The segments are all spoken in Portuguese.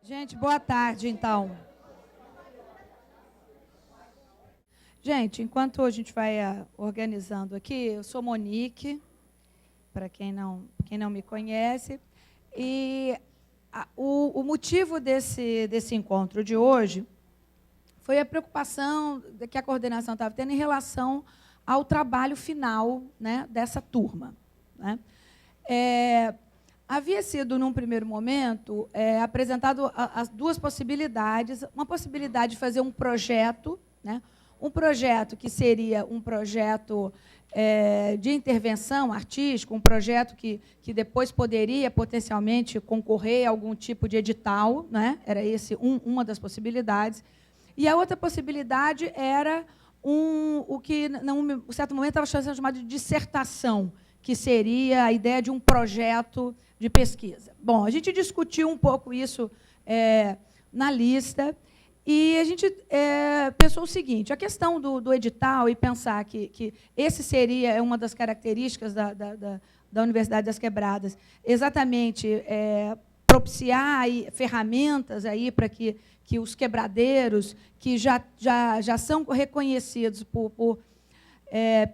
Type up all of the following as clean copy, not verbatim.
Gente, boa tarde, então. Gente, enquanto a gente vai organizando aqui, eu sou Monique, para quem não me conhece, e o motivo desse encontro de hoje foi a preocupação que a coordenação estava tendo em relação ao trabalho final, né, dessa turma. Né? Havia sido, num primeiro momento, apresentado as duas possibilidades. Uma possibilidade de fazer um projeto, né? Um projeto que seria um projeto de intervenção artística, um projeto que depois poderia, potencialmente, concorrer a algum tipo de edital. Né? Era esse uma das possibilidades. E a outra possibilidade era o que, em um certo momento, estava sendo chamado de dissertação, que seria a ideia de um projeto de pesquisa. Bom, a gente discutiu um pouco isso na lista e a gente pensou o seguinte: a questão do edital e pensar que esse seria uma das características da Universidade das Quebradas, exatamente propiciar ferramentas aí para que os quebradeiros, que já são reconhecidos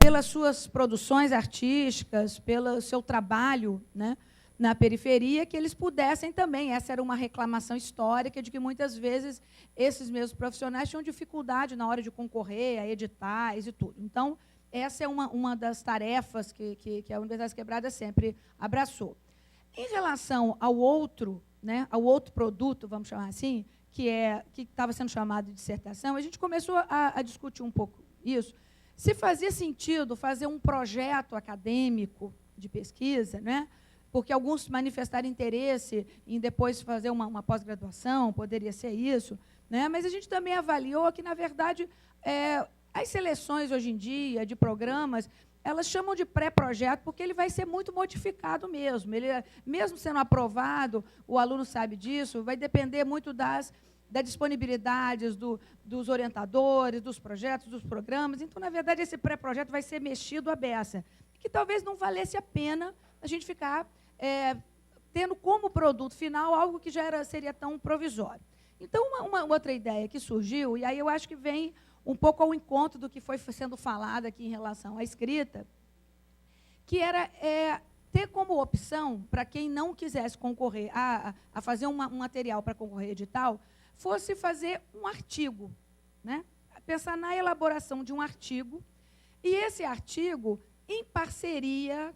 pelas suas produções artísticas, pelo seu trabalho, né, na periferia, que eles pudessem também. Essa era uma reclamação histórica de que, muitas vezes, esses mesmos profissionais tinham dificuldade na hora de concorrer a editais e tudo. Então, essa é uma das tarefas que a Universidade das Quebradas sempre abraçou. Em relação ao outro, né, ao outro produto, vamos chamar assim, que estava sendo chamado de dissertação, a gente começou a discutir um pouco isso, se fazia sentido fazer um projeto acadêmico de pesquisa, né? Porque alguns manifestaram interesse em depois fazer uma pós-graduação, poderia ser isso, né? Mas a gente também avaliou que, na verdade, as seleções hoje em dia de programas, elas chamam de pré-projeto porque ele vai ser muito modificado mesmo. Ele, mesmo sendo aprovado, o aluno sabe disso, vai depender muito das disponibilidade dos orientadores, dos projetos, dos programas. Então, na verdade, esse pré-projeto vai ser mexido à beça, que talvez não valesse a pena a gente ficar tendo como produto final algo que já seria tão provisório. Então, uma outra ideia que surgiu, e aí eu acho que vem um pouco ao encontro do que foi sendo falado aqui em relação à escrita, que era ter como opção, para quem não quisesse concorrer a fazer um material para concorrer a edital, fosse fazer um artigo, né? Pensar na elaboração de um artigo, e esse artigo em parceria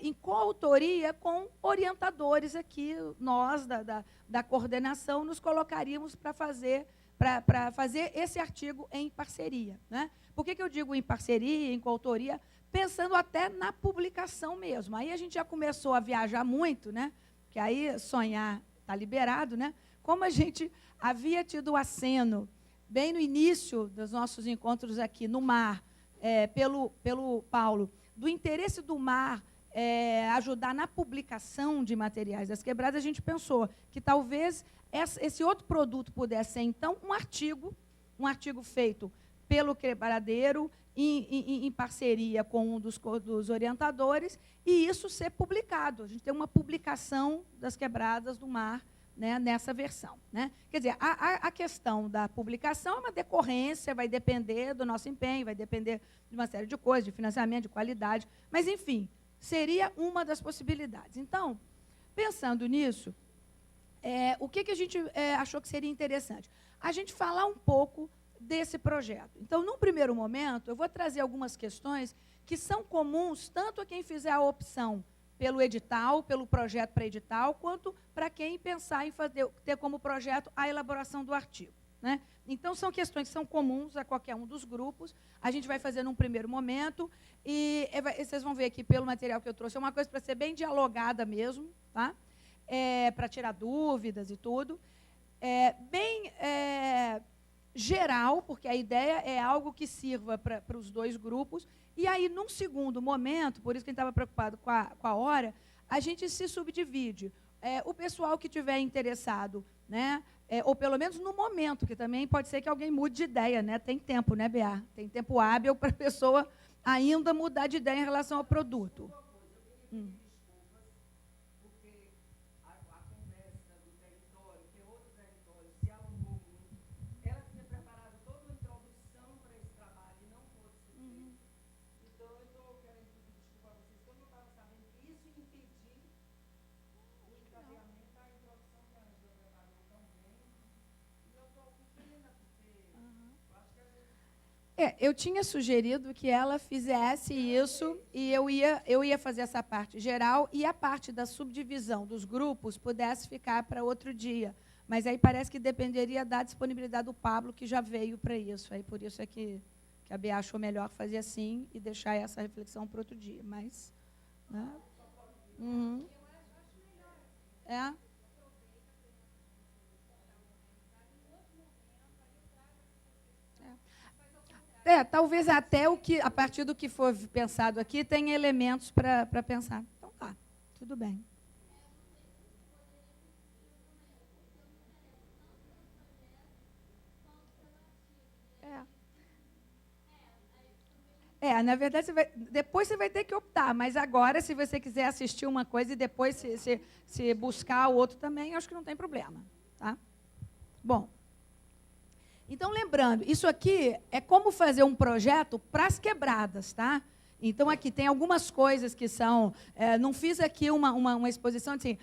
em coautoria com orientadores aqui. Nós, da coordenação, nos colocaríamos para fazer esse artigo em parceria. Né? Por que eu digo em parceria, em coautoria? Pensando até na publicação mesmo. Aí a gente já começou a viajar muito, né? Porque aí sonhar está liberado, né? Como a gente havia tido o aceno, bem no início dos nossos encontros aqui no MAR, pelo Paulo, do interesse do MAR ajudar na publicação de materiais das quebradas, a gente pensou que talvez esse outro produto pudesse ser, então, um artigo feito pelo quebradeiro, em parceria com um dos orientadores, e isso ser publicado. A gente tem uma publicação das quebradas do MAR, né, nessa versão. Né? Quer dizer, a questão da publicação é uma decorrência, vai depender do nosso empenho, vai depender de uma série de coisas, de financiamento, de qualidade, mas, enfim, seria uma das possibilidades. Então, pensando nisso, o que a gente achou que seria interessante? A gente falar um pouco desse projeto. Então, num primeiro momento, eu vou trazer algumas questões que são comuns tanto a quem fizer a opção pelo edital, pelo projeto para edital, quanto para quem pensar em ter como projeto a elaboração do artigo. Né? Então, são questões que são comuns a qualquer um dos grupos. A gente vai fazer num primeiro momento, e vocês vão ver aqui pelo material que eu trouxe, é uma coisa para ser bem dialogada mesmo, tá? Para tirar dúvidas e tudo. Bem geral, porque a ideia é algo que sirva para os dois grupos. E aí, num segundo momento, por isso que a gente estava preocupado com a hora, a gente se subdivide. O pessoal que estiver interessado, né, ou pelo menos no momento, que também pode ser que alguém mude de ideia, né? Tem tempo, né, Bea? Tem tempo hábil para a pessoa ainda mudar de ideia em relação ao produto. Eu tinha sugerido que ela fizesse isso e eu ia fazer essa parte geral e a parte da subdivisão dos grupos pudesse ficar para outro dia. Mas aí parece que dependeria da disponibilidade do Pablo, que já veio para isso. Aí por isso é que a Bea achou melhor fazer assim e deixar essa reflexão para outro dia. Mas, né? Uhum. Talvez até a partir do que for pensado aqui, tenha elementos para pensar. Então tá, tudo bem. Na verdade, depois você vai ter que optar, mas agora, se você quiser assistir uma coisa e depois se buscar o outro também, acho que não tem problema. Tá? Bom, então, lembrando, isso aqui é como fazer um projeto para as quebradas, tá? Então, aqui tem algumas coisas que são... não fiz aqui uma exposição assim,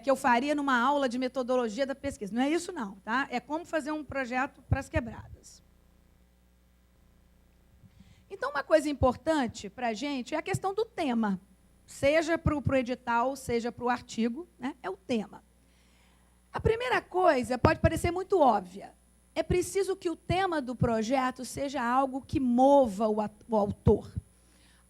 que eu faria numa aula de metodologia da pesquisa. Não é isso, não. Tá? É como fazer um projeto para as quebradas. Então, uma coisa importante para a gente é a questão do tema. Seja para o edital, seja para o artigo, né? É o tema. A primeira coisa pode parecer muito óbvia. É preciso que o tema do projeto seja algo que mova o autor.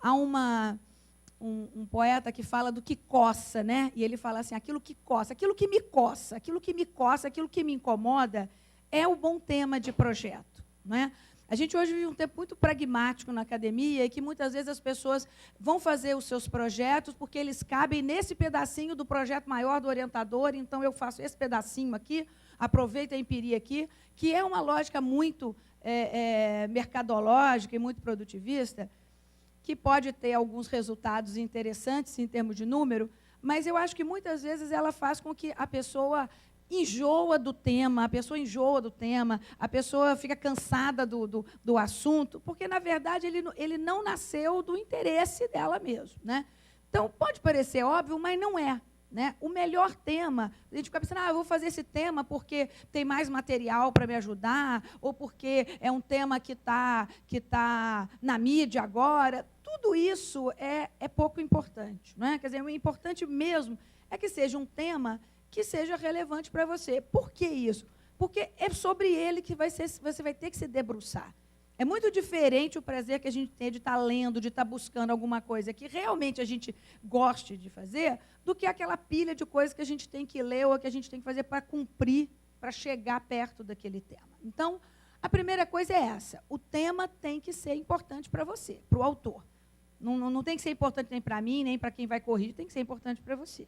Há um poeta que fala do que coça, né? E ele fala assim, aquilo que coça, aquilo que me coça, aquilo que me coça, aquilo que me incomoda, é o bom tema de projeto, né? A gente hoje vive um tempo muito pragmático na academia e que muitas vezes as pessoas vão fazer os seus projetos porque eles cabem nesse pedacinho do projeto maior do orientador, então eu faço esse pedacinho aqui, aproveito a empiria aqui, que é uma lógica muito mercadológica e muito produtivista, que pode ter alguns resultados interessantes em termos de número, mas eu acho que muitas vezes ela faz com que a pessoa enjoa do tema, a pessoa fica cansada do assunto, porque, na verdade, ele não nasceu do interesse dela mesmo. Né? Então, pode parecer óbvio, mas não é. Né? O melhor tema, a gente fica pensando, eu vou fazer esse tema porque tem mais material para me ajudar, ou porque é um tema que tá na mídia agora. Tudo isso é pouco importante. Né? Quer dizer, o importante mesmo é que seja um tema que seja relevante para você. Por que isso? Porque é sobre ele que você vai ter que se debruçar. É muito diferente o prazer que a gente tem de estar lendo, de estar buscando alguma coisa que realmente a gente goste de fazer, do que aquela pilha de coisas que a gente tem que ler ou que a gente tem que fazer para cumprir, para chegar perto daquele tema. Então, a primeira coisa é essa. O tema tem que ser importante para você, para o autor. Não tem que ser importante nem para mim, nem para quem vai corrigir, tem que ser importante para você.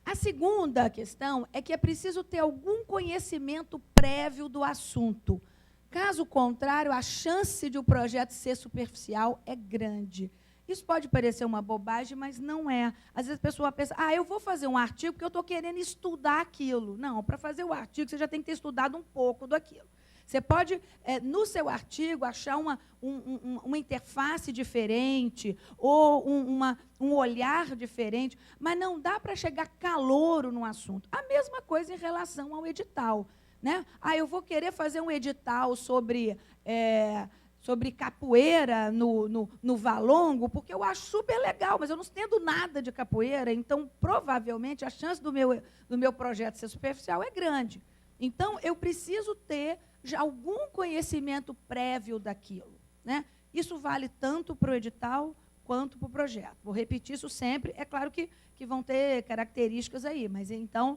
A segunda questão é que é preciso ter algum conhecimento prévio do assunto. Caso contrário, a chance de o projeto ser superficial é grande. Isso pode parecer uma bobagem, mas não é. Às vezes a pessoa pensa, eu vou fazer um artigo porque eu estou querendo estudar aquilo. Não, para fazer o artigo, você já tem que ter estudado um pouco daquilo. Você pode, no seu artigo, achar uma interface diferente ou um olhar diferente, mas não dá para chegar calouro no assunto. A mesma coisa em relação ao edital. Né? Eu vou querer fazer um edital sobre capoeira no Valongo, porque eu acho super legal, mas eu não entendo nada de capoeira, então, provavelmente, a chance do meu projeto ser superficial é grande. Então, eu preciso ter já algum conhecimento prévio daquilo. Né? Isso vale tanto para o edital quanto para o projeto. Vou repetir isso sempre. É claro que vão ter características aí, mas, então,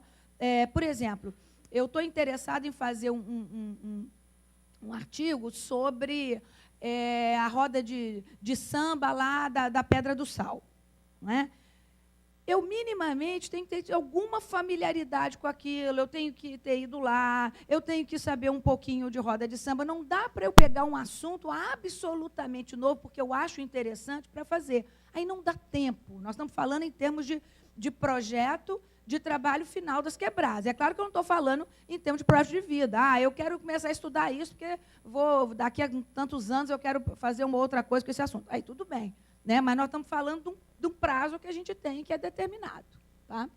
por exemplo, eu estou interessado em fazer um artigo sobre a roda de samba lá da Pedra do Sal. Não é? Eu, minimamente, tenho que ter alguma familiaridade com aquilo, eu tenho que ter ido lá, eu tenho que saber um pouquinho de roda de samba. Não dá para eu pegar um assunto absolutamente novo, porque eu acho interessante para fazer. Aí não dá tempo. Nós estamos falando em termos de projeto de trabalho final das quebradas. É claro que eu não estou falando em termos de projeto de vida. Eu quero começar a estudar isso, porque daqui a tantos anos eu quero fazer uma outra coisa com esse assunto. Aí tudo bem. Né? Mas nós estamos falando de um prazo que a gente tem, que é determinado. Tá?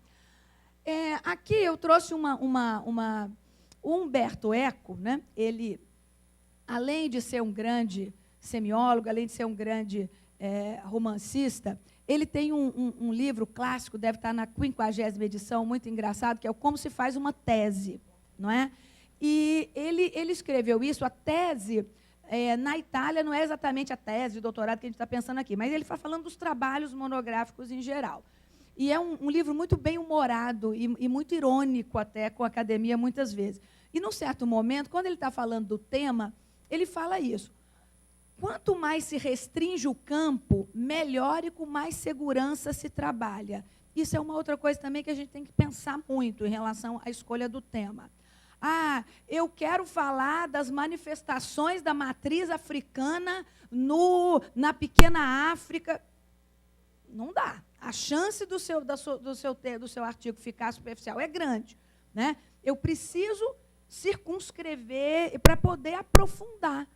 Aqui eu trouxe o Umberto Eco, né? Ele além de ser um grande semiólogo, além de ser um grande romancista, ele tem um livro clássico, deve estar na 50ª edição, muito engraçado, que é o Como se faz uma tese, não é? E ele escreveu isso, a tese, na Itália, não é exatamente a tese de doutorado que a gente está pensando aqui, mas ele está falando dos trabalhos monográficos em geral. E é um livro muito bem humorado e muito irônico até com a academia, muitas vezes. E, num certo momento, quando ele está falando do tema, ele fala isso. Quanto mais se restringe o campo, melhor e com mais segurança se trabalha. Isso é uma outra coisa também que a gente tem que pensar muito em relação à escolha do tema. Ah, eu quero falar das manifestações da matriz africana na pequena África. Não dá. A chance do seu artigo ficar superficial é grande, né? Eu preciso circunscrever para poder aprofundar.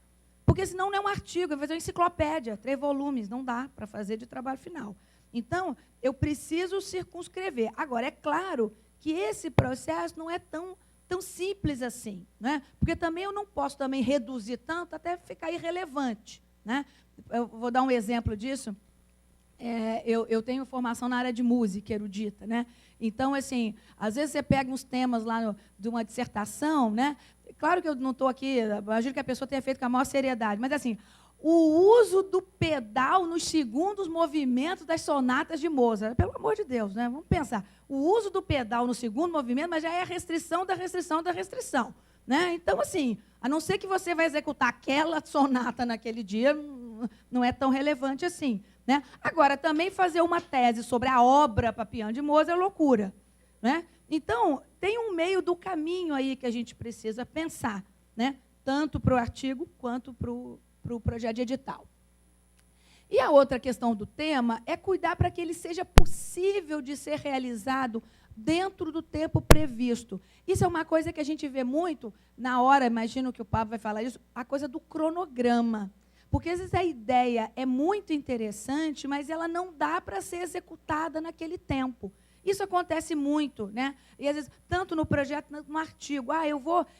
Porque senão não é um artigo, vai fazer uma enciclopédia, 3 volumes, não dá para fazer de trabalho final. Então, eu preciso circunscrever. Agora, é claro que esse processo não é tão simples assim, né? Porque também eu não posso também reduzir tanto até ficar irrelevante, né? Eu vou dar um exemplo disso. Eu tenho formação na área de música erudita, né? Então, assim, às vezes você pega uns temas lá de uma dissertação, né? Claro que eu não estou aqui, imagino que a pessoa tenha feito com a maior seriedade, mas, assim, o uso do pedal nos segundos movimentos das sonatas de Mozart. Pelo amor de Deus, né? Vamos pensar. O uso do pedal no segundo movimento, mas já é a restrição da restrição da restrição, né? Então, assim, a não ser que você vai executar aquela sonata naquele dia, não é tão relevante assim, né? Agora, também fazer uma tese sobre a obra para piano de Mozart é loucura, né? Então, tem um meio do caminho aí que a gente precisa pensar, né? Tanto para o artigo quanto para o projeto de edital. E a outra questão do tema é cuidar para que ele seja possível de ser realizado dentro do tempo previsto. Isso é uma coisa que a gente vê muito na hora, imagino que o Pablo vai falar isso, a coisa do cronograma. Porque, às vezes, a ideia é muito interessante, mas ela não dá para ser executada naquele tempo. Isso acontece muito, né? E, às vezes, tanto no projeto, no artigo.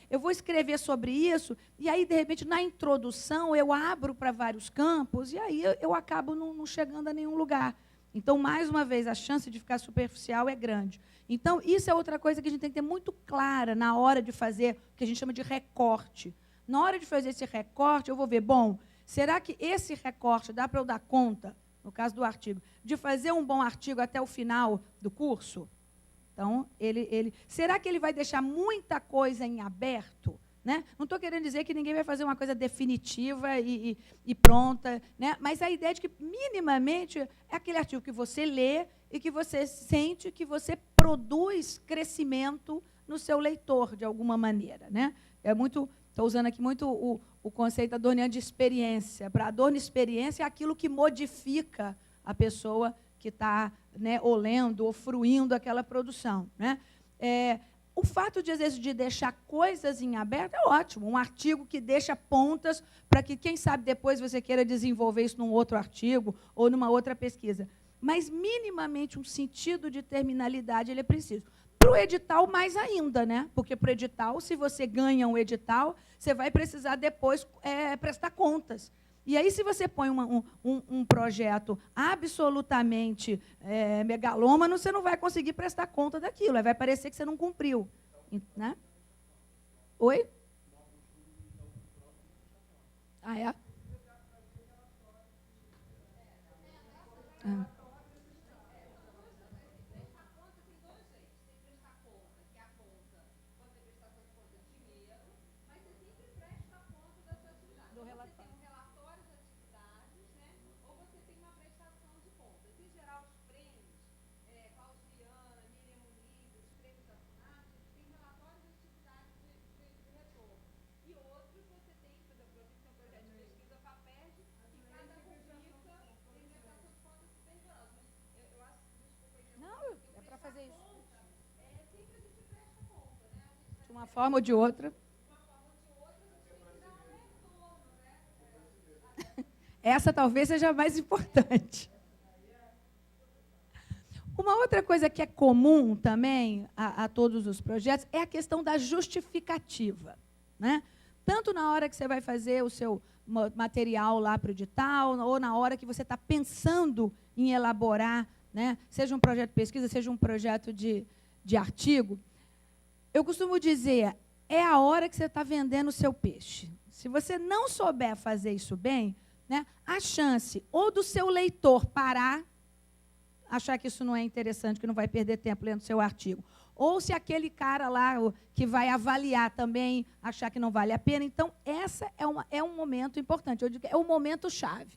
Eu vou escrever sobre isso, e aí, de repente, na introdução, eu abro para vários campos, e aí eu acabo não chegando a nenhum lugar. Então, mais uma vez, a chance de ficar superficial é grande. Então, isso é outra coisa que a gente tem que ter muito clara na hora de fazer o que a gente chama de recorte. Na hora de fazer esse recorte, eu vou ver, bom, será que esse recorte dá para eu dar conta, no caso do artigo, de fazer um bom artigo até o final do curso? Então, será que ele vai deixar muita coisa em aberto? Né? Não estou querendo dizer que ninguém vai fazer uma coisa definitiva e pronta, né? Mas a ideia de que, minimamente, é aquele artigo que você lê e que você sente que você produz crescimento no seu leitor, de alguma maneira. Né? Estou usando aqui muito o conceito adorniano de experiência. Para Adorno, experiência é aquilo que modifica a pessoa que está, né, ou lendo ou fruindo aquela produção. Né? O fato, às vezes, de deixar coisas em aberto é ótimo. Um artigo que deixa pontas para que, quem sabe, depois você queira desenvolver isso num outro artigo ou numa outra pesquisa. Mas, minimamente, um sentido de terminalidade ele é preciso. Para o edital, mais ainda, né? Porque para o edital, se você ganha um edital, você vai precisar depois prestar contas. E aí, se você põe um projeto absolutamente megalômano, você não vai conseguir prestar conta daquilo. Aí vai parecer que você não cumpriu. Né? Oi? Ah, é? De uma forma ou de outra. Essa talvez seja a mais importante. Uma outra coisa que é comum também a todos os projetos é a questão da justificativa. Né? tanto na hora que você vai fazer o seu material lá para o edital, ou na hora que você está pensando em elaborar, né, seja um projeto de pesquisa, seja um projeto de artigo. Eu costumo dizer, é a hora que você está vendendo o seu peixe. Se você não souber fazer isso bem, né, a chance ou do seu leitor parar, achar que isso não é interessante, que não vai perder tempo lendo o seu artigo, ou se aquele cara lá que vai avaliar também achar que não vale a pena. Então, essa é um momento importante. Eu digo, é um momento chave.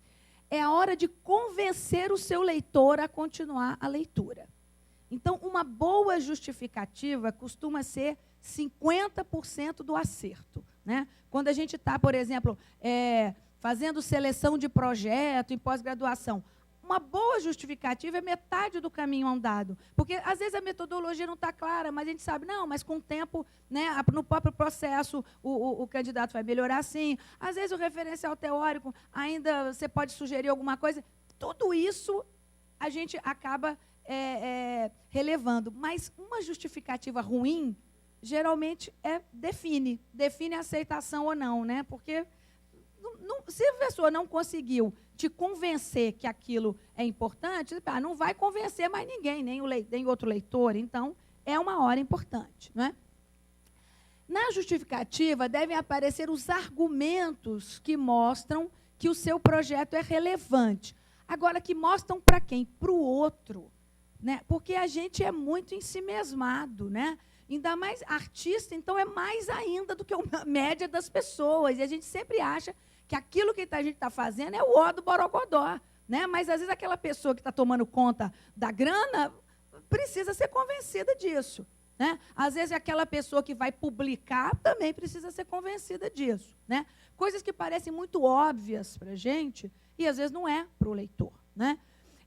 É a hora de convencer o seu leitor a continuar a leitura. Então, uma boa justificativa costuma ser 50% do acerto, né? Quando a gente está, por exemplo, fazendo seleção de projeto em pós-graduação, uma boa justificativa é metade do caminho andado. Porque, às vezes, a metodologia não está clara, mas a gente sabe, não, mas com o tempo, né, no próprio processo, o candidato vai melhorar sim. Às vezes, o referencial teórico, ainda você pode sugerir alguma coisa. Tudo isso a gente acaba relevando. Mas uma justificativa ruim, geralmente, define a aceitação ou não, né? Porque se a pessoa não conseguiu te convencer que aquilo é importante, não vai convencer mais ninguém, nem outro leitor. Então, é uma hora importante, não é? Na justificativa, devem aparecer os argumentos que mostram que o seu projeto é relevante. Agora, que mostram para quem? Para o outro, né? Porque a gente é muito ensimesmado, né? Ainda mais artista, então é mais ainda do que a média das pessoas. E a gente sempre acha que aquilo que a gente está fazendo é o ó do borogodó, né? Mas, às vezes, aquela pessoa que está tomando conta da grana precisa ser convencida disso, né? Às vezes, aquela pessoa que vai publicar também precisa ser convencida disso, né? Coisas que parecem muito óbvias para a gente e, às vezes, não é para o leitor, né?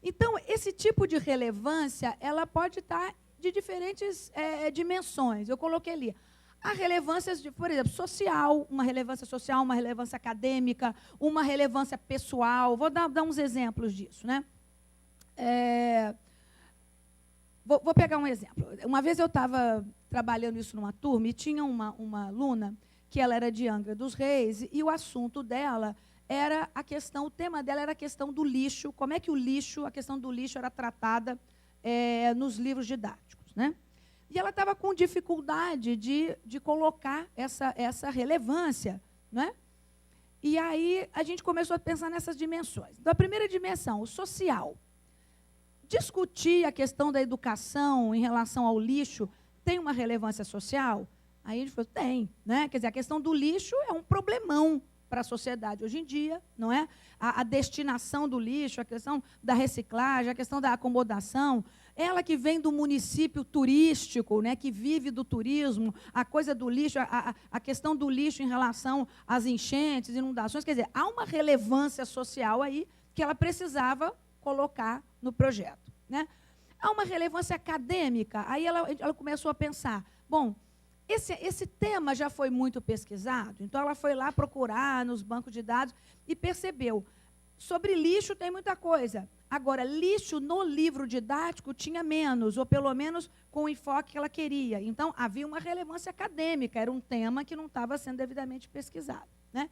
Então, esse tipo de relevância, ela pode estar de diferentes dimensões. Eu coloquei ali a relevância, por exemplo, social, uma relevância acadêmica, uma relevância pessoal. Vou dar uns exemplos disso, né? Vou pegar um exemplo. Uma vez eu estava trabalhando isso numa turma e tinha uma aluna que ela era de Angra dos Reis e o assunto dela era o tema dela era a questão do lixo, como é que a questão do lixo era tratada nos livros didáticos, né? E ela estava com dificuldade de colocar essa relevância, né? E aí a gente começou a pensar nessas dimensões. Então, a primeira dimensão, o social. Discutir a questão da educação em relação ao lixo tem uma relevância social? Aí a gente falou, tem, né? Quer dizer, a questão do lixo é um problemão para a sociedade hoje em dia, não é? A destinação do lixo, a questão da reciclagem, a questão da acomodação. Ela que vem do município turístico, né, que vive do turismo, a coisa do lixo, a questão do lixo em relação às enchentes, inundações, quer dizer, há uma relevância social aí que ela precisava colocar no projeto, né? Há uma relevância acadêmica, aí ela começou a pensar, bom, esse tema já foi muito pesquisado, então ela foi lá procurar nos bancos de dados e percebeu, sobre lixo tem muita coisa. Agora, lixo no livro didático tinha menos, ou pelo menos com o enfoque que ela queria. Então, havia uma relevância acadêmica, era um tema que não estava sendo devidamente pesquisado, né?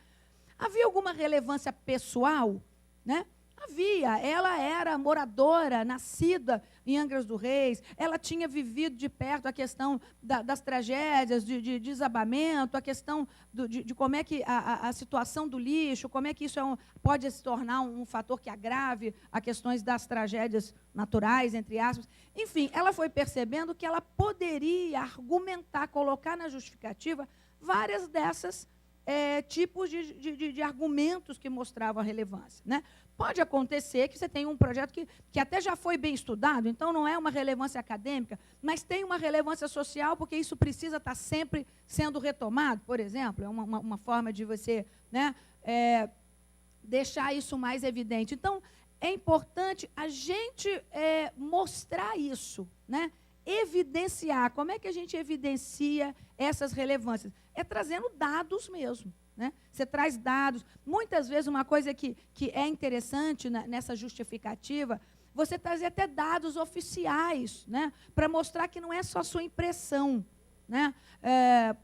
Havia alguma relevância pessoal, né? Havia. Ela era moradora, nascida em Angra dos Reis, ela tinha vivido de perto a questão das tragédias, de desabamento, a questão de como é que a situação do lixo, como é que isso pode se tornar um fator que agrave a questões das tragédias naturais, entre aspas. Enfim, ela foi percebendo que ela poderia argumentar, colocar na justificativa várias dessas tipos de argumentos que mostravam a relevância, né? Pode acontecer que você tenha um projeto que até já foi bem estudado, então não é uma relevância acadêmica, mas tem uma relevância social, porque isso precisa estar sempre sendo retomado, por exemplo, é uma forma de você, né, deixar isso mais evidente. Então, é importante a gente mostrar isso, né? Evidenciar. Como é que a gente evidencia essas relevâncias? É trazendo dados mesmo, né? Você traz dados. Muitas vezes, uma coisa que é interessante nessa justificativa, você trazer até dados oficiais, né? Para mostrar que não é só a sua impressão, né?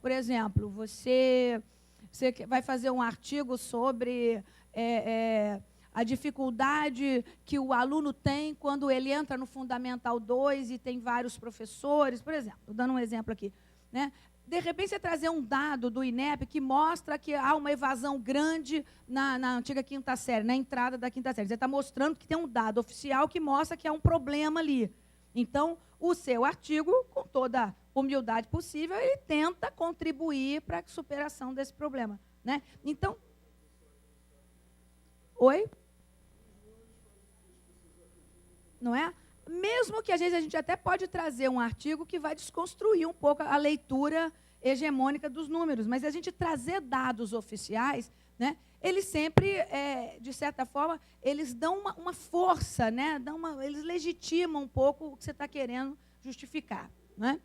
Por exemplo, você Você vai fazer um artigo sobre a dificuldade que o aluno tem quando ele entra no Fundamental 2 e tem vários professores, por exemplo, estou dando um exemplo aqui, né? De repente, você trazer um dado do INEP que mostra que há uma evasão grande na antiga quinta série, na entrada da quinta série. Você está mostrando que tem um dado oficial que mostra que há um problema ali. Então, o seu artigo, com toda a humildade possível, ele tenta contribuir para a superação desse problema, né? Então, oi? Não é? Mesmo que, às vezes, a gente até pode trazer um artigo que vai desconstruir um pouco a leitura hegemônica dos números, mas a gente trazer dados oficiais, né, eles sempre, de certa forma, eles dão uma força, né, eles legitimam um pouco o que você está querendo justificar, né?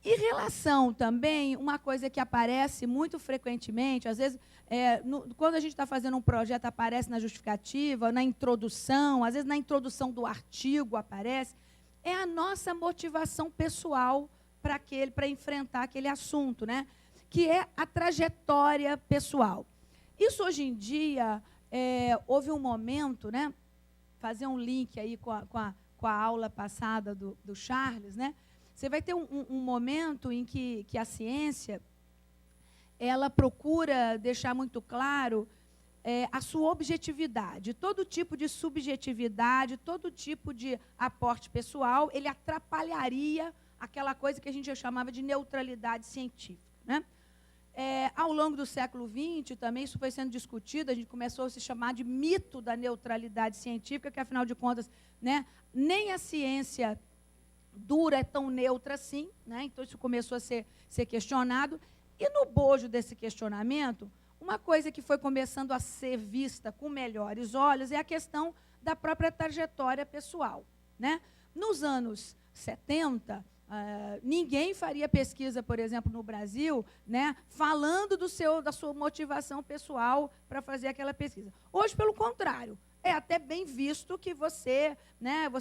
Em relação também, uma coisa que aparece muito frequentemente, às vezes, quando a gente está fazendo um projeto, aparece na justificativa, na introdução, às vezes na introdução do artigo aparece, é a nossa motivação pessoal para enfrentar aquele assunto, né? Que é a trajetória pessoal. Isso, hoje em dia, houve um momento, né? Fazer um link aí com a aula passada do Charles, né? Você vai ter um momento em que a ciência ela procura deixar muito claro a sua objetividade. Todo tipo de subjetividade, todo tipo de aporte pessoal, ele atrapalharia aquela coisa que a gente já chamava de neutralidade científica, né? Ao longo do século XX, também isso foi sendo discutido, a gente começou a se chamar de mito da neutralidade científica, que, afinal de contas, né, nem a ciência dura é tão neutra assim, né? Então isso começou a ser questionado. E no bojo desse questionamento, uma coisa que foi começando a ser vista com melhores olhos é a questão da própria trajetória pessoal, né? Nos anos 70, ninguém faria pesquisa, por exemplo, no Brasil, né, falando da sua motivação pessoal para fazer aquela pesquisa. Hoje, pelo contrário, é até bem visto que você, né,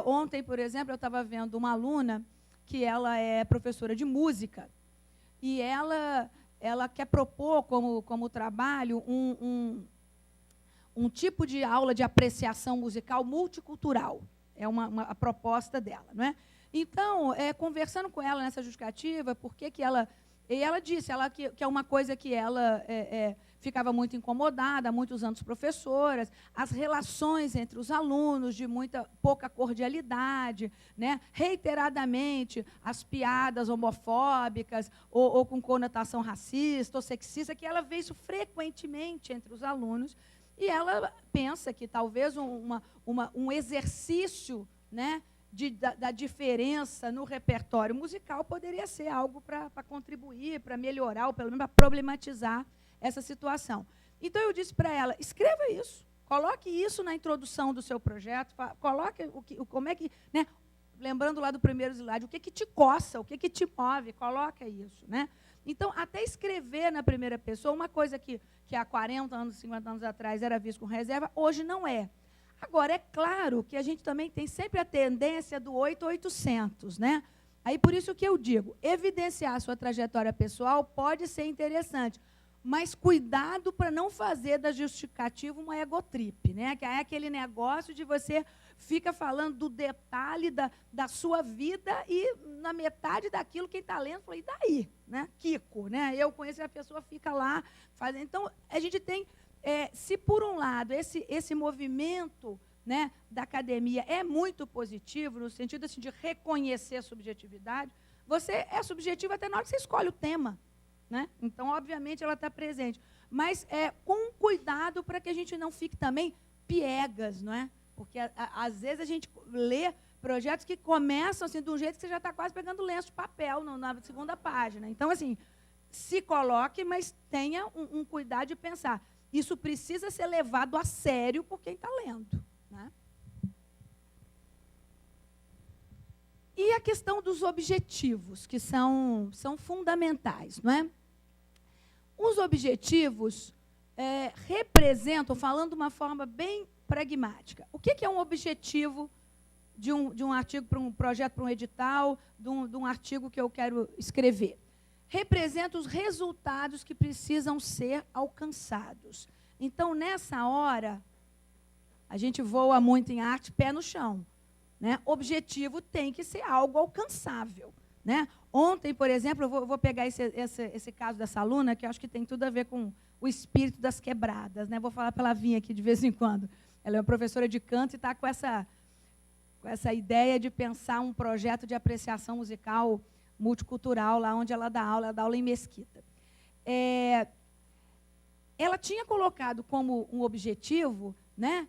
ontem, por exemplo, eu estava vendo uma aluna que ela é professora de música e ela quer propor como trabalho um tipo de aula de apreciação musical multicultural. É a proposta dela, não é? Então, conversando com ela nessa justificativa, e ela disse que é uma coisa que ela ficava muito incomodada, há muitos anos professoras, as relações entre os alunos de pouca cordialidade, né? Reiteradamente, as piadas homofóbicas ou com conotação racista ou sexista, que ela vê isso frequentemente entre os alunos, e ela pensa que talvez um exercício, né, da diferença no repertório musical poderia ser algo para contribuir, para melhorar, ou pelo menos para problematizar essa situação. Então, eu disse para ela, escreva isso, coloque isso na introdução do seu projeto, coloque como é que, né, lembrando lá do primeiro slide, o que te coça, o que te move, coloca isso, né? Então, até escrever na primeira pessoa, uma coisa que há 40 anos, 50 anos atrás era visto com reserva, hoje não é. Agora, é claro que a gente também tem sempre a tendência do 8-800, né? Aí, por isso que eu digo, evidenciar a sua trajetória pessoal pode ser interessante, mas cuidado para não fazer da justificativa uma egotrip, né? Que é aquele negócio de você fica falando do detalhe da sua vida e na metade daquilo quem está lendo, fala, e daí? Né? Kiko, né? Eu conheço a pessoa, fica lá fazendo. Então, a gente tem... se, por um lado, esse movimento, né, da academia é muito positivo, no sentido assim, de reconhecer a subjetividade, você é subjetivo até na hora que você escolhe o tema, né? Então, obviamente, ela está presente. Mas com cuidado para que a gente não fique também piegas, não é? Porque, às vezes, a gente lê projetos que começam assim, de um jeito que você já está quase pegando lenço de papel na segunda página. Então, assim, se coloque, mas tenha um cuidado de pensar. Isso precisa ser levado a sério por quem está lendo, né? E a questão dos objetivos, que são fundamentais, não é? Os objetivos representam, falando de uma forma bem pragmática, o que é um objetivo de um artigo para um projeto, para um edital, de um artigo que eu quero escrever? representa os resultados que precisam ser alcançados. Então, nessa hora, a gente voa muito em arte, pé no chão. Né? Objetivo tem que ser algo alcançável. Né? Ontem, por exemplo, eu vou pegar esse caso dessa aluna, que eu acho que tem tudo a ver com o espírito das quebradas. Né? Vou falar para ela vir aqui de vez em quando. Ela é uma professora de canto e está com essa ideia de pensar um projeto de apreciação musical multicultural, lá onde ela dá aula em Mesquita. Ela tinha colocado como um objetivo, né,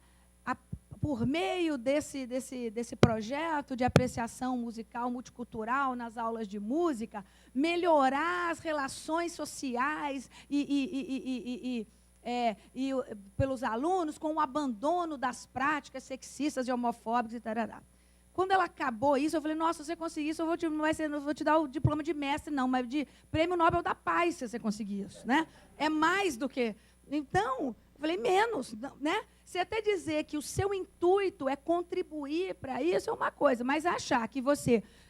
por meio desse projeto de apreciação musical multicultural nas aulas de música, melhorar as relações sociais pelos alunos com o abandono das práticas sexistas e homofóbicas e tarará. Quando ela acabou isso, eu falei, nossa, se você conseguir isso, não vou te dar o diploma de mestre, não, mas de Prêmio Nobel da Paz, se você conseguir isso. Né? É mais do que... Então, eu falei, menos. Né? Se até dizer que o seu intuito é contribuir para isso é uma coisa, mas achar que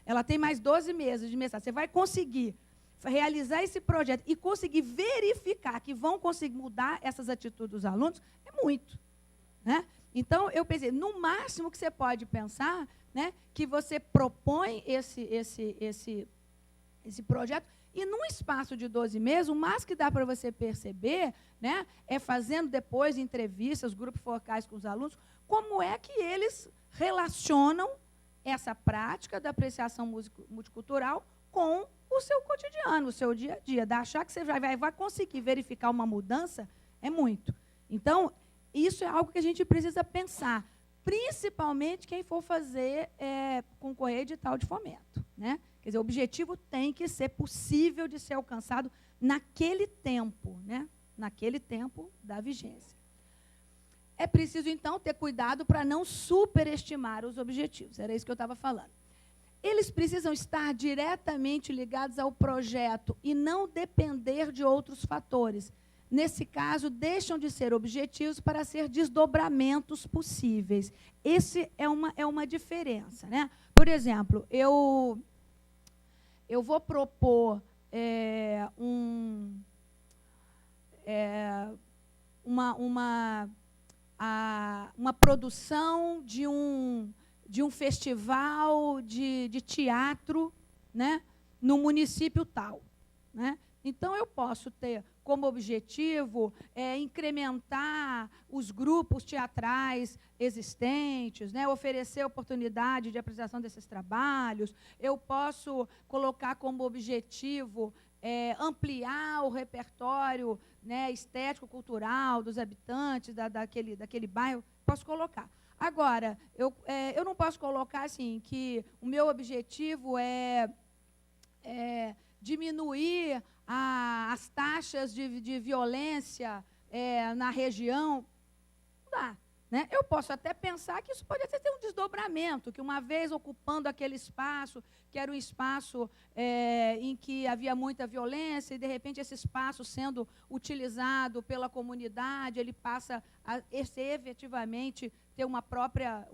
ela tem mais 12 meses de mestrado, você vai conseguir realizar esse projeto e conseguir verificar que vão conseguir mudar essas atitudes dos alunos, é muito. Né? Então, eu pensei, no máximo que você pode pensar, né, que você propõe esse projeto, e num espaço de 12 meses, o mais que dá para você perceber, né, é fazendo depois entrevistas, grupos focais com os alunos, como é que eles relacionam essa prática da apreciação multicultural com o seu cotidiano, o seu dia a dia. Da achar que você vai conseguir verificar uma mudança, é muito. Então, isso é algo que a gente precisa pensar, principalmente quem for concorrer a edital de fomento. Né? Quer dizer, o objetivo tem que ser possível de ser alcançado naquele tempo, né? Naquele tempo da vigência. É preciso, então, ter cuidado para não superestimar os objetivos. Era isso que eu estava falando. Eles precisam estar diretamente ligados ao projeto e não depender de outros fatores. Nesse caso, deixam de ser objetivos para ser desdobramentos possíveis. Esse é uma diferença. Né? Por exemplo, eu vou propor uma produção de um festival de teatro, né, no município tal. Né? Então, eu posso ter como objetivo incrementar os grupos teatrais existentes, né, oferecer oportunidade de apresentação desses trabalhos. Eu posso colocar como objetivo ampliar o repertório, né, estético-cultural dos habitantes daquele bairro. Posso colocar. Agora, eu não posso colocar assim, que o meu objetivo é diminuir as taxas de violência na região. Não dá. Né? Eu posso até pensar que isso pode até ter um desdobramento, que uma vez ocupando aquele espaço, que era um espaço em que havia muita violência, e, de repente, esse espaço sendo utilizado pela comunidade, ele passa a efetivamente ter uma própria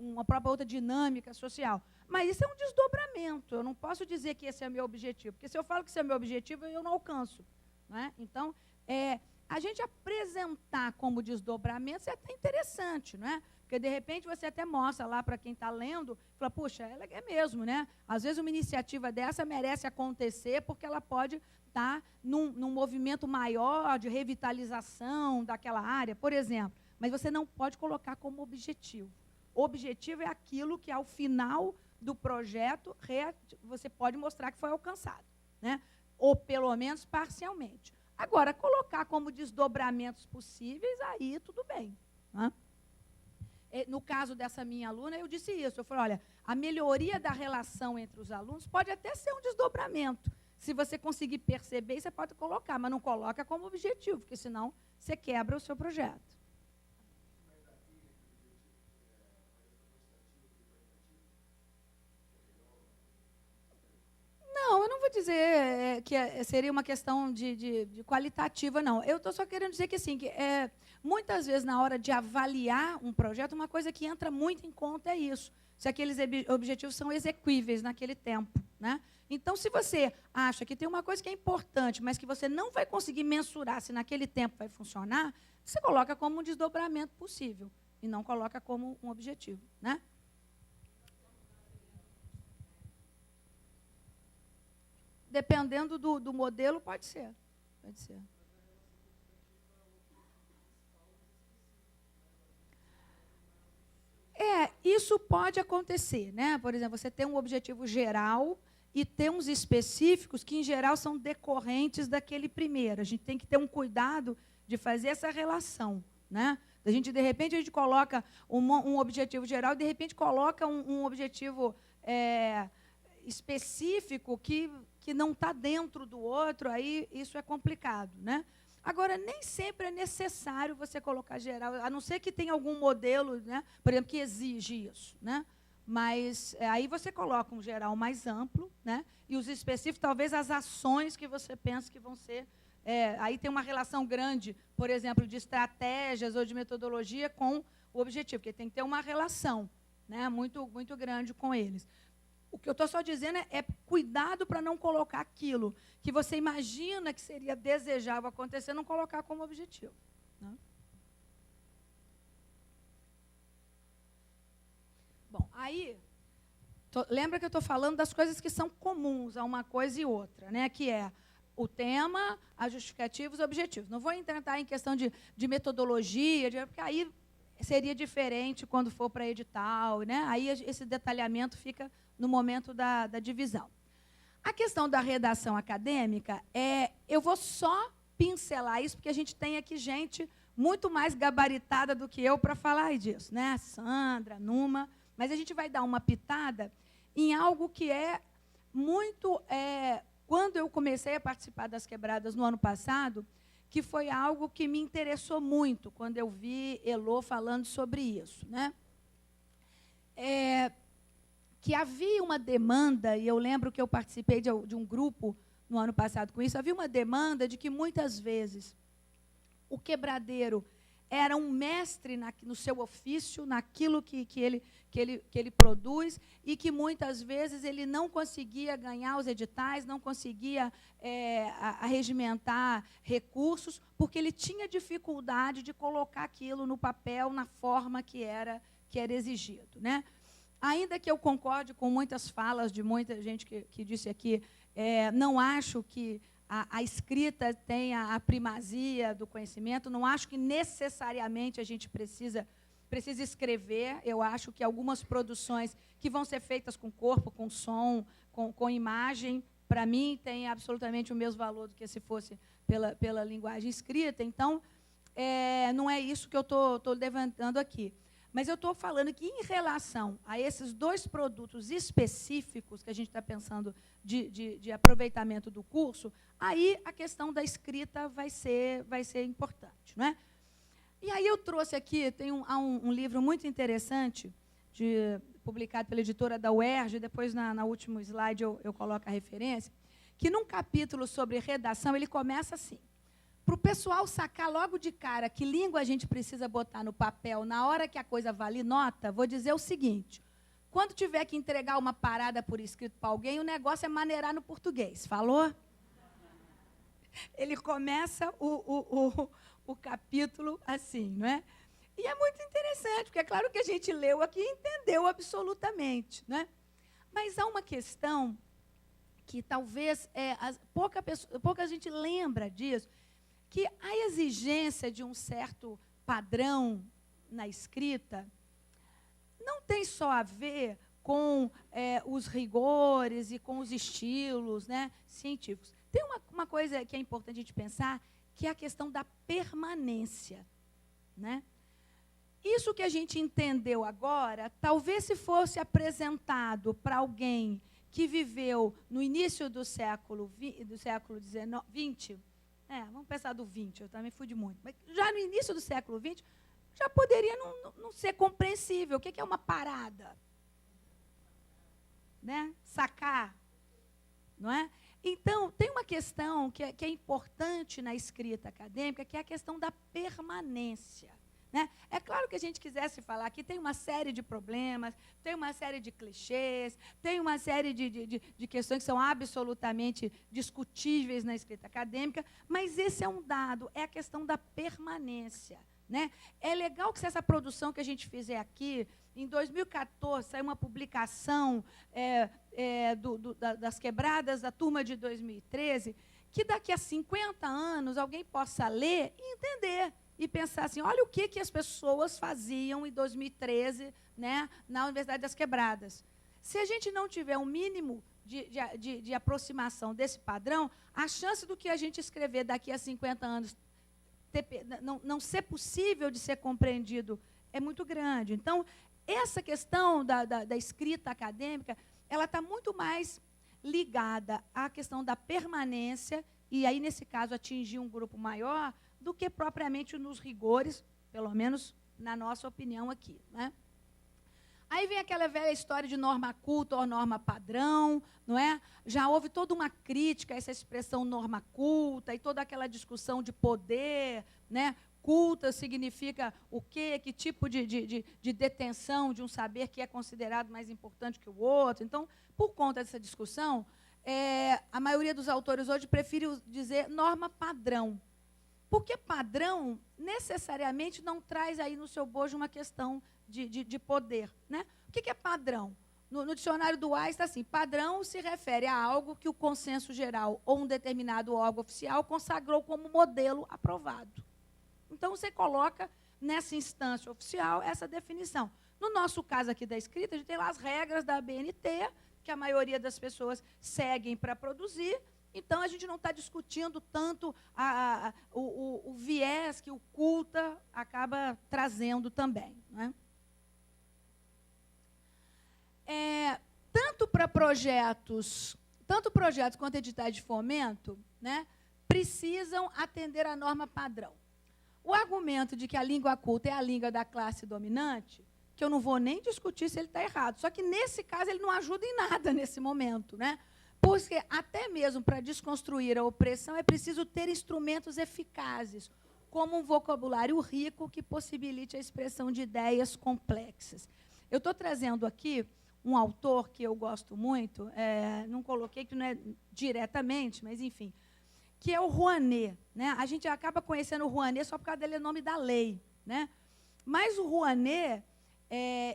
outra dinâmica social. Mas isso é um desdobramento. Eu não posso dizer que esse é o meu objetivo, porque se eu falo que esse é o meu objetivo, eu não alcanço. Né? Então, a gente apresentar como desdobramento é até interessante, não é? Porque, de repente, você até mostra lá para quem está lendo, fala, puxa, é mesmo, né? Às vezes uma iniciativa dessa merece acontecer porque ela pode estar num movimento maior de revitalização daquela área, por exemplo. Mas você não pode colocar como objetivo. O objetivo é aquilo que, ao final do projeto, você pode mostrar que foi alcançado, né? Ou, pelo menos, parcialmente. Agora, colocar como desdobramentos possíveis, aí tudo bem. Né? No caso dessa minha aluna, eu disse isso. Eu falei, olha, a melhoria da relação entre os alunos pode até ser um desdobramento. Se você conseguir perceber, você pode colocar, mas não coloca como objetivo, porque senão você quebra o seu projeto. Não, eu não vou dizer que seria uma questão de qualitativa, não. Eu estou só querendo dizer que, assim, muitas vezes, na hora de avaliar um projeto, uma coisa que entra muito em conta é isso. se aqueles objetivos são exequíveis naquele tempo, né? Então, se você acha que tem uma coisa que é importante, mas que você não vai conseguir mensurar se naquele tempo vai funcionar, você coloca como um desdobramento possível e não coloca como um objetivo, né? Dependendo do modelo, pode ser. Pode ser. Isso pode acontecer, né? Por exemplo, você tem um objetivo geral e tem uns específicos que, em geral, são decorrentes daquele primeiro. A gente tem que ter um cuidado de fazer essa relação, né? De repente, a gente coloca um objetivo geral e, de repente, coloca um objetivo específico que não está dentro do outro, aí isso é complicado, né? Agora, nem sempre é necessário você colocar geral, a não ser que tenha algum modelo, né, por exemplo, que exige isso, né? Mas aí você coloca um geral mais amplo, né? E os específicos, talvez as ações que você pensa que vão ser. Aí tem uma relação grande, por exemplo, de estratégias ou de metodologia com o objetivo, porque tem que ter uma relação, né, muito, muito grande com eles. O que eu estou só dizendo é cuidado para não colocar aquilo que você imagina que seria desejável acontecer, não colocar como objetivo, né? Bom, aí, lembra que eu estou falando das coisas que são comuns a uma coisa e outra, né? Que é o tema, a justificativa e os objetivos. Não vou entrar em questão de metodologia, porque aí seria diferente quando for para edital, né? Aí esse detalhamento fica no momento da divisão. A questão da redação acadêmica, eu vou só pincelar isso, porque a gente tem aqui gente muito mais gabaritada do que eu para falar disso, né? Sandra, Numa, mas a gente vai dar uma pitada em algo que é muito... quando eu comecei a participar das quebradas no ano passado, que foi algo que me interessou muito, quando eu vi Elô falando sobre isso, né? Que havia uma demanda, e eu lembro que eu participei de um grupo no ano passado com isso, havia uma demanda de que, muitas vezes, o quebradeiro era um mestre no seu ofício, naquilo que ele produz, e que, muitas vezes, ele não conseguia ganhar os editais, não conseguia arregimentar recursos, porque ele tinha dificuldade de colocar aquilo no papel, na forma que era exigido, né? Ainda que eu concorde com muitas falas de muita gente que disse aqui, não acho que a escrita tenha a primazia do conhecimento, não acho que necessariamente a gente precisa escrever. Eu acho que algumas produções que vão ser feitas com corpo, com som, com imagem, para mim, tem absolutamente o mesmo valor do que se fosse pela linguagem escrita. Então, não é isso que eu estou levantando aqui. Mas eu estou falando que, em relação a esses dois produtos específicos que a gente está pensando de aproveitamento do curso, aí a questão da escrita vai ser importante, não é? E aí eu trouxe aqui, tem um livro muito interessante, publicado pela editora da UERJ, depois, na último slide, eu coloco a referência, que, num capítulo sobre redação, ele começa assim: para o pessoal sacar logo de cara que língua a gente precisa botar no papel na hora que a coisa vale nota, vou dizer o seguinte: quando tiver que entregar uma parada por escrito para alguém, o negócio é maneirar no português. Falou? Ele começa o capítulo assim, não é? E é muito interessante, porque é claro que a gente leu aqui e entendeu absolutamente, não é? Mas há uma questão que talvez pouca gente lembra disso, que a exigência de um certo padrão na escrita não tem só a ver com os rigores e com os estilos, né, científicos. Tem uma coisa que é importante a gente pensar, que é a questão da permanência, né? Isso que a gente entendeu agora, talvez, se fosse apresentado para alguém que viveu no início do século XX, vamos pensar do 20, eu também fui de muito, mas já no início do século XX, já poderia não ser compreensível. O que é uma parada? Né? Sacar, não é? Então, tem uma questão que é importante na escrita acadêmica, que é a questão da permanência. né? É claro que a gente quisesse falar que tem uma série de problemas, tem uma série de clichês, tem uma série de questões que são absolutamente discutíveis na escrita acadêmica, mas esse é um dado, é a questão da permanência, né? É legal que se essa produção que a gente fizer aqui, em 2014, saiu uma publicação das quebradas da turma de 2013, que daqui a 50 anos alguém possa ler e entender, e pensar assim, olha o que as pessoas faziam em 2013, né, na Universidade das Quebradas. Se a gente não tiver um mínimo de aproximação desse padrão, a chance do que a gente escrever daqui a 50 anos não ser possível de ser compreendido é muito grande. Então, essa questão da escrita acadêmica, ela está muito mais ligada à questão da permanência, e aí, nesse caso, atingir um grupo maior, do que propriamente nos rigores, pelo menos na nossa opinião aqui, né? Aí vem aquela velha história de norma culta ou norma padrão, não é? Já houve toda uma crítica a essa expressão norma culta e toda aquela discussão de poder, né? Culta significa o quê? Que tipo de detenção de um saber que é considerado mais importante que o outro. Então, por conta dessa discussão, a maioria dos autores hoje prefere dizer norma padrão. Porque padrão, necessariamente, não traz aí no seu bojo uma questão de poder, né? O que é padrão? No dicionário do Wise está assim, padrão se refere a algo que o consenso geral ou um determinado órgão oficial consagrou como modelo aprovado. Então, você coloca nessa instância oficial essa definição. No nosso caso aqui da escrita, a gente tem lá as regras da ABNT, que a maioria das pessoas seguem para produzir. Então, a gente não está discutindo tanto o viés que o culta acaba trazendo também, né? Tanto projetos quanto editais de fomento, né, precisam atender à norma padrão. O argumento de que a língua culta é a língua da classe dominante, que eu não vou nem discutir se ele está errado, só que, nesse caso, ele não ajuda em nada nesse momento, né? Porque, até mesmo para desconstruir a opressão, é preciso ter instrumentos eficazes, como um vocabulário rico que possibilite a expressão de ideias complexas. Eu estou trazendo aqui um autor que eu gosto muito, não coloquei que não é diretamente, mas, enfim, que é o Rouanet, né? A gente acaba conhecendo o Rouanet só por causa dele, é nome da lei, né? Mas o Rouanet,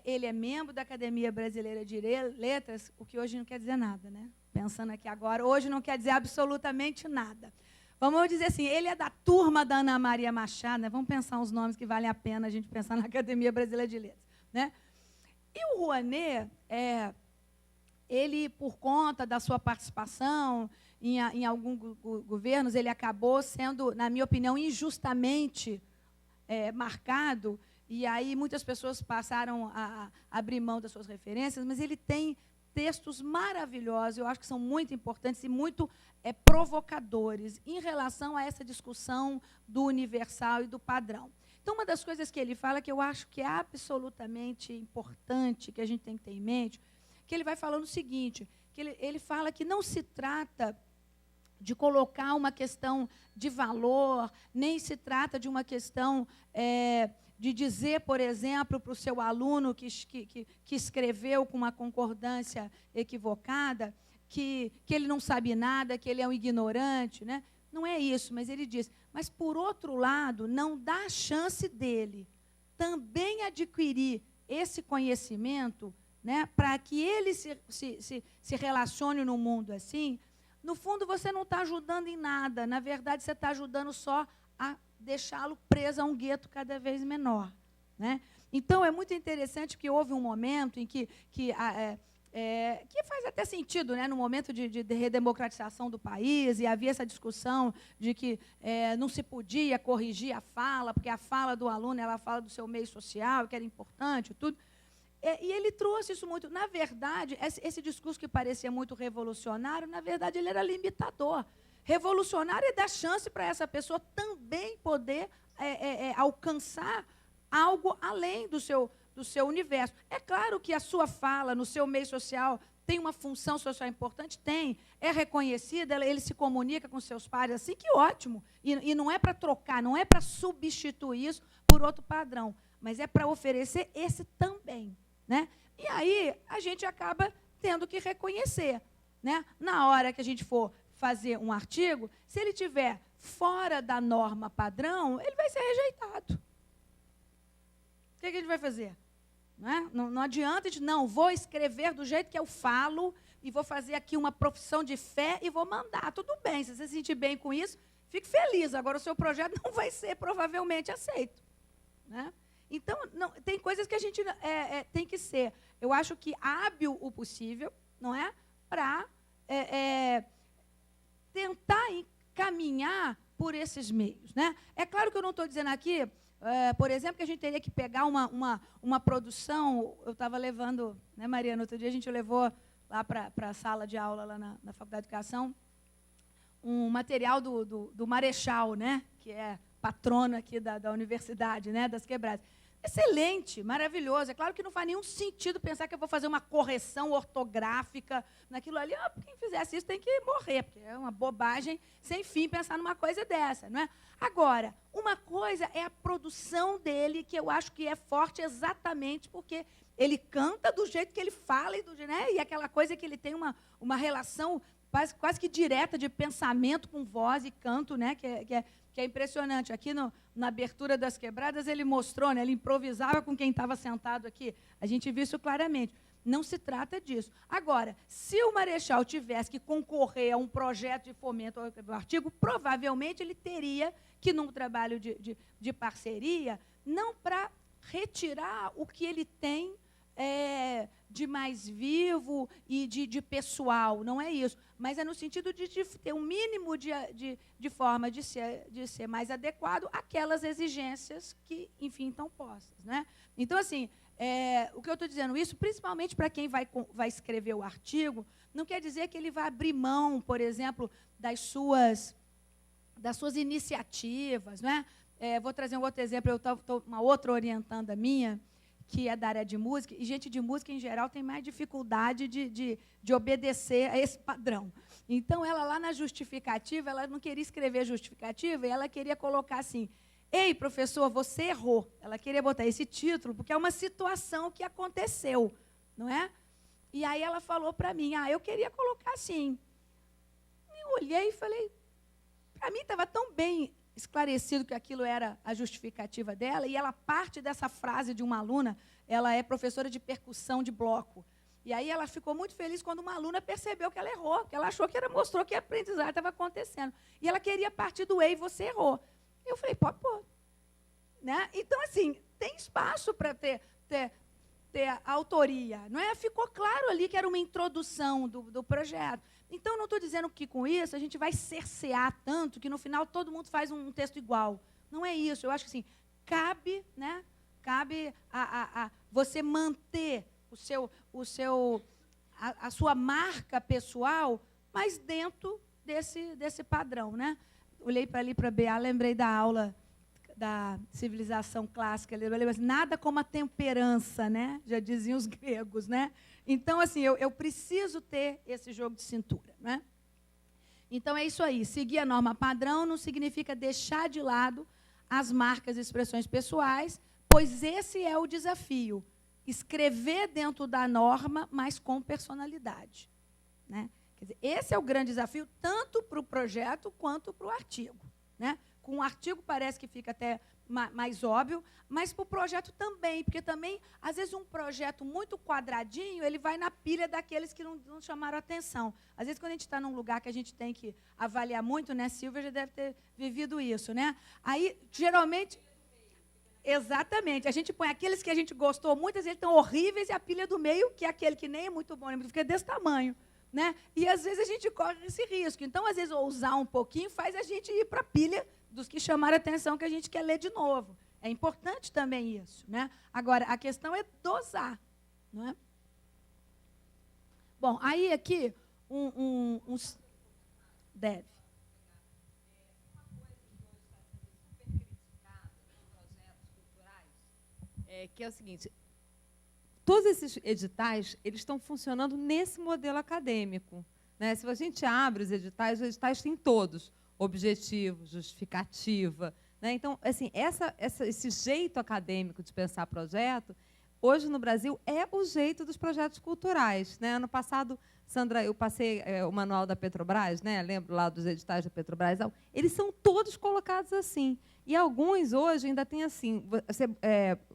ele é membro da Academia Brasileira de Letras, o que hoje não quer dizer nada, né? Pensando aqui agora, hoje não quer dizer absolutamente nada. Vamos dizer assim, ele é da turma da Ana Maria Machado, né? Vamos pensar uns nomes que valem a pena a gente pensar na Academia Brasileira de Letras, né? E o Rouanet, ele, por conta da sua participação em alguns governos, ele acabou sendo, na minha opinião, injustamente marcado, e aí muitas pessoas passaram a abrir mão das suas referências, mas ele tem textos maravilhosos, eu acho que são muito importantes e muito provocadores em relação a essa discussão do universal e do padrão. Então, uma das coisas que ele fala, que eu acho que é absolutamente importante, que a gente tem que ter em mente, que ele vai falando o seguinte, que ele fala que não se trata de colocar uma questão de valor, nem se trata de uma questão de dizer, por exemplo, para o seu aluno que escreveu com uma concordância equivocada, que ele não sabe nada, que ele é um ignorante, né? Não é isso, mas ele diz, mas, por outro lado, não dá a chance dele também adquirir esse conhecimento, né, para que ele se relacione no mundo assim. No fundo, você não está ajudando em nada. Na verdade, você está ajudando só a deixá-lo preso a um gueto cada vez menor, né? Então, é muito interessante que houve um momento em que faz até sentido, né, no momento de redemocratização do país, e havia essa discussão de que não se podia corrigir a fala, porque a fala do aluno ela fala do seu meio social, que era importante, tudo. E ele trouxe isso muito. Na verdade, esse discurso que parecia muito revolucionário, na verdade, ele era limitador. Revolucionário é dar chance para essa pessoa também poder alcançar algo além do seu universo. É claro que a sua fala no seu meio social tem uma função social importante? Tem. É reconhecida, ele se comunica com seus pares assim, que ótimo. E não é para trocar, não é para substituir isso por outro padrão, mas é para oferecer esse também, né? E aí a gente acaba tendo que reconhecer, né? Na hora que a gente for fazer um artigo, se ele estiver fora da norma padrão, ele vai ser rejeitado. O que a gente vai fazer? Não adianta a gente, não, vou escrever do jeito que eu falo e vou fazer aqui uma profissão de fé e vou mandar. Tudo bem, se você se sentir bem com isso, fique feliz. Agora, o seu projeto não vai ser provavelmente aceito, né? Então, não, tem coisas que a gente tem que ser, eu acho que hábil o possível, não é? Para tentar encaminhar por esses meios, né? É claro que eu não estou dizendo aqui, por exemplo, que a gente teria que pegar uma produção. Eu estava levando, né, Mariana, outro dia a gente levou lá para a sala de aula, lá na Faculdade de Educação, um material do Marechal, né, que é patrono aqui da universidade, né, das Quebradas. Excelente, maravilhoso. É claro que não faz nenhum sentido pensar que eu vou fazer uma correção ortográfica naquilo ali. Quem fizesse isso tem que morrer, porque é uma bobagem sem fim pensar numa coisa dessa, não é? Agora, uma coisa é a produção dele, que eu acho que é forte exatamente porque ele canta do jeito que ele fala, né? E aquela coisa que ele tem uma relação quase que direta de pensamento com voz e canto, né? Que é impressionante. Aqui na abertura das Quebradas, ele mostrou, né, ele improvisava com quem estava sentado aqui. A gente viu isso claramente. Não se trata disso. Agora, se o Marechal tivesse que concorrer a um projeto de fomento ao artigo, provavelmente ele teria que, num trabalho de parceria, não para retirar o que ele tem de mais vivo e de pessoal, não é isso, mas é no sentido de ter um mínimo de forma de ser mais adequado àquelas exigências que, enfim, estão postas, né? Então, assim, o que eu estou dizendo isso, principalmente para quem vai escrever o artigo, não quer dizer que ele vai abrir mão, por exemplo, das suas iniciativas, não é? Vou trazer um outro exemplo, eu estou uma outra orientanda minha, que é da área de música, e gente de música, em geral, tem mais dificuldade de obedecer a esse padrão. Então, ela lá na justificativa, ela não queria escrever justificativa, e ela queria colocar assim, ei, professor, você errou. Ela queria botar esse título, porque é uma situação que aconteceu, não é? E aí ela falou para mim, eu queria colocar assim. Eu olhei e falei, para mim estava tão bem esclarecido que aquilo era a justificativa dela, e ela parte dessa frase de uma aluna, ela é professora de percussão de bloco. E aí ela ficou muito feliz quando uma aluna percebeu que ela errou, que ela achou que mostrou que a aprendizagem estava acontecendo. E ela queria partir do ei, você errou. Eu falei, pode pôr. Né? Então, assim, tem espaço para ter autoria. Não é? Ficou claro ali que era uma introdução do projeto. Então, não estou dizendo que com isso a gente vai cercear tanto que no final todo mundo faz um texto igual. Não é isso. Eu acho que assim, cabe, né? Cabe a você manter a sua marca pessoal, mas dentro desse padrão, né? Olhei para ali para a BA, lembrei da aula da civilização clássica, nada como a temperança, né? Já diziam os gregos, né? Então, assim, eu preciso ter esse jogo de cintura, né? Então, é isso aí. Seguir a norma padrão não significa deixar de lado as marcas e expressões pessoais, pois esse é o desafio. Escrever dentro da norma, mas com personalidade, né? Quer dizer, esse é o grande desafio, tanto para o projeto quanto para o artigo, né? Com o artigo parece que fica até mais óbvio, mas para o projeto também, porque também, às vezes, um projeto muito quadradinho, ele vai na pilha daqueles que não chamaram atenção. Às vezes, quando a gente está num lugar que a gente tem que avaliar muito, né, Silvia já deve ter vivido isso, né? Aí, geralmente, exatamente, a gente põe aqueles que a gente gostou, muitas vezes estão horríveis, e a pilha do meio, que é aquele que nem é muito bom, fica desse tamanho, né? E, às vezes, a gente corre esse risco. Então, às vezes, ousar um pouquinho faz a gente ir para a pilha dos que chamaram a atenção, que a gente quer ler de novo. É importante também isso, né? Agora, a questão é dosar, não é? Bom, aí aqui, deve. Uma coisa que hoje está sendo super criticada nos projetos culturais, que é o seguinte, todos esses editais, eles estão funcionando nesse modelo acadêmico, né? Se a gente abre os editais têm todos objetivo, justificativa, né? Então, assim, esse jeito acadêmico de pensar projeto, hoje no Brasil, é o jeito dos projetos culturais, né? Ano passado, Sandra, eu passei o manual da Petrobras, né? Lembro lá dos editais da Petrobras. Eles são todos colocados assim. E alguns hoje ainda tem assim, você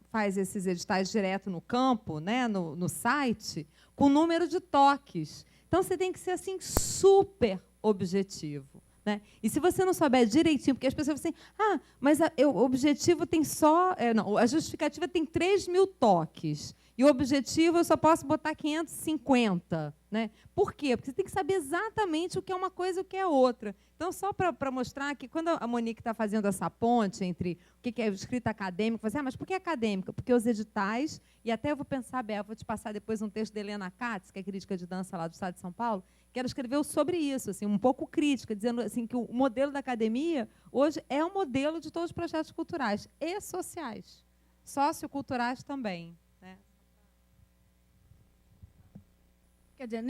faz esses editais direto no campo, né? no site, com número de toques. Então, você tem que ser assim super objetivo. Né? E se você não souber direitinho, porque as pessoas falam assim, mas o objetivo tem só... não, a justificativa tem 3.000 toques. E o objetivo eu só posso botar 550. Né? Por quê? Porque você tem que saber exatamente o que é uma coisa e o que é outra. Então, só para mostrar que, quando a Monique está fazendo essa ponte entre o que é escrita acadêmica, você mas por que acadêmica? Porque os editais, e até eu vou pensar, Bel, vou te passar depois um texto da Helena Katz, que é crítica de dança lá do Estado de São Paulo, que ela escreveu sobre isso, assim, um pouco crítica, dizendo assim, que o modelo da academia hoje é o modelo de todos os projetos culturais e sociais, socioculturais também. Né? Quer dizer,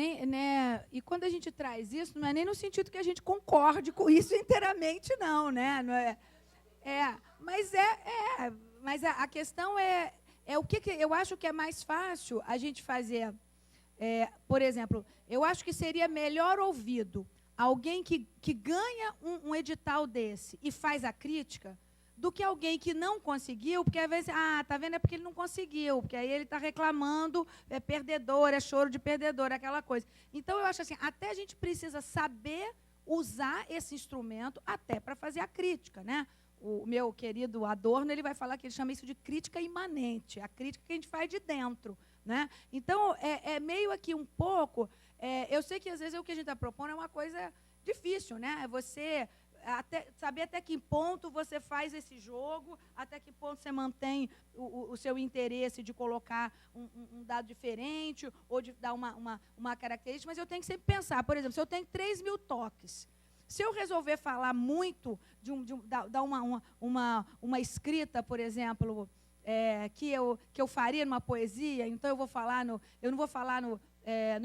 e quando a gente traz isso, não é nem no sentido que a gente concorde com isso inteiramente, não, né? Não mas a questão é o que eu acho que é mais fácil a gente fazer. Por exemplo, eu acho que seria melhor ouvido alguém que ganha um edital desse e faz a crítica, do que alguém que não conseguiu, porque às vezes, tá vendo, é porque ele não conseguiu, porque aí ele está reclamando, é perdedor, é choro de perdedor, aquela coisa. Então, eu acho assim, até a gente precisa saber usar esse instrumento até para fazer a crítica, né? O meu querido Adorno, ele vai falar que ele chama isso de crítica imanente, a crítica que a gente faz de dentro, né? Então, é meio aqui um pouco, eu sei que às vezes o que a gente está propondo é uma coisa difícil, né? Você saber até que ponto você faz esse jogo, até que ponto você mantém o seu interesse de colocar um dado diferente ou de dar uma característica, mas eu tenho que sempre pensar, por exemplo, se eu tenho 3.000 toques, se eu resolver falar muito, dar uma escrita, por exemplo, que eu faria numa poesia, então eu não vou falar no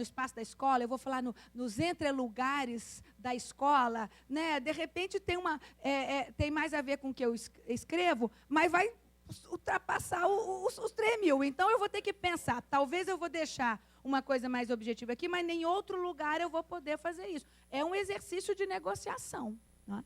espaço da escola, eu vou falar nos entrelugares da escola, né? De repente tem mais a ver com o que eu escrevo, mas vai ultrapassar os 3.000. Então, eu vou ter que pensar, talvez eu vou deixar uma coisa mais objetiva aqui, mas em outro lugar eu vou poder fazer isso. É um exercício de negociação. Né?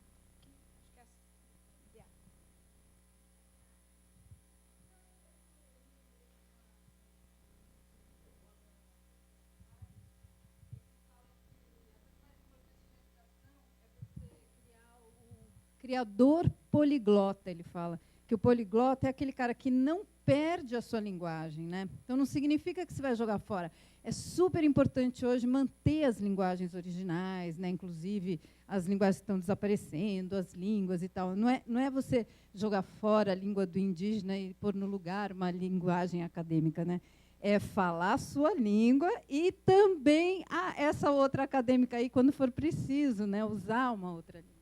Criador poliglota, ele fala. Que o poliglota é aquele cara que não perde a sua linguagem, né? Então, não significa que você vai jogar fora. É super importante hoje manter as linguagens originais, né? Inclusive as linguagens que estão desaparecendo, as línguas e tal. Não é você jogar fora a língua do indígena e pôr no lugar uma linguagem acadêmica, né? É falar a sua língua e também essa outra acadêmica aí, quando for preciso, né? Usar uma outra língua.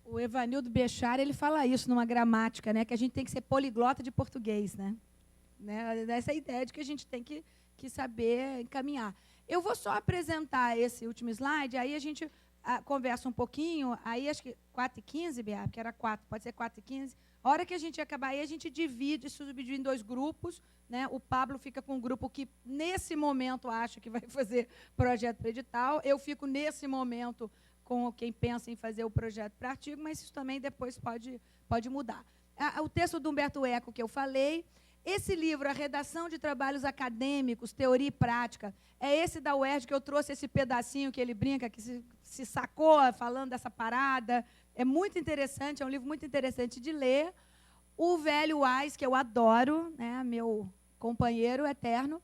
O Evanildo Bechara, ele fala isso numa gramática, né, que a gente tem que ser poliglota de português, né? Essa é a ideia de que a gente tem que saber encaminhar. Eu vou só apresentar esse último slide, aí a gente conversa um pouquinho, aí acho que 4h15, Bea, porque era 4, pode ser 4h15. A hora que a gente acabar aí, a gente subdivide em 2 grupos, né? O Pablo fica com um grupo que, nesse momento, acha que vai fazer projeto para edital, eu fico, nesse momento, com quem pensa em fazer o projeto para artigo, mas isso também depois pode mudar. O texto do Humberto Eco que eu falei, esse livro, A Redação de Trabalhos Acadêmicos, Teoria e Prática, é esse da UERJ que eu trouxe esse pedacinho que ele brinca, que se sacou falando dessa parada. É muito interessante, é um livro muito interessante de ler. O Velho Wise, que eu adoro, né, meu companheiro eterno.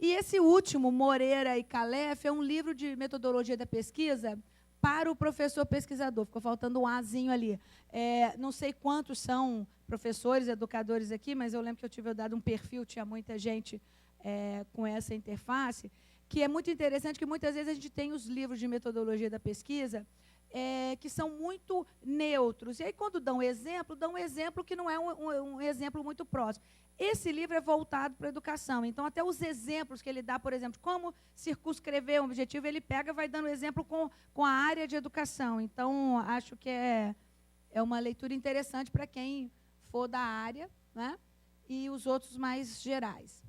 E esse último, Moreira e Calef, é um livro de metodologia da pesquisa para o professor pesquisador. Ficou faltando um azinho ali. Não sei quantos são professores, educadores aqui, mas eu lembro que eu tive dado um perfil, tinha muita gente com essa interface, que é muito interessante, que muitas vezes a gente tem os livros de metodologia da pesquisa que são muito neutros. E aí, quando dão um exemplo que não é um exemplo muito próximo. Esse livro é voltado para a educação. Então, até os exemplos que ele dá, por exemplo, como circunscrever um objetivo, ele pega e vai dando exemplo com a área de educação. Então, acho que é uma leitura interessante para quem for da área, né? E os outros mais gerais.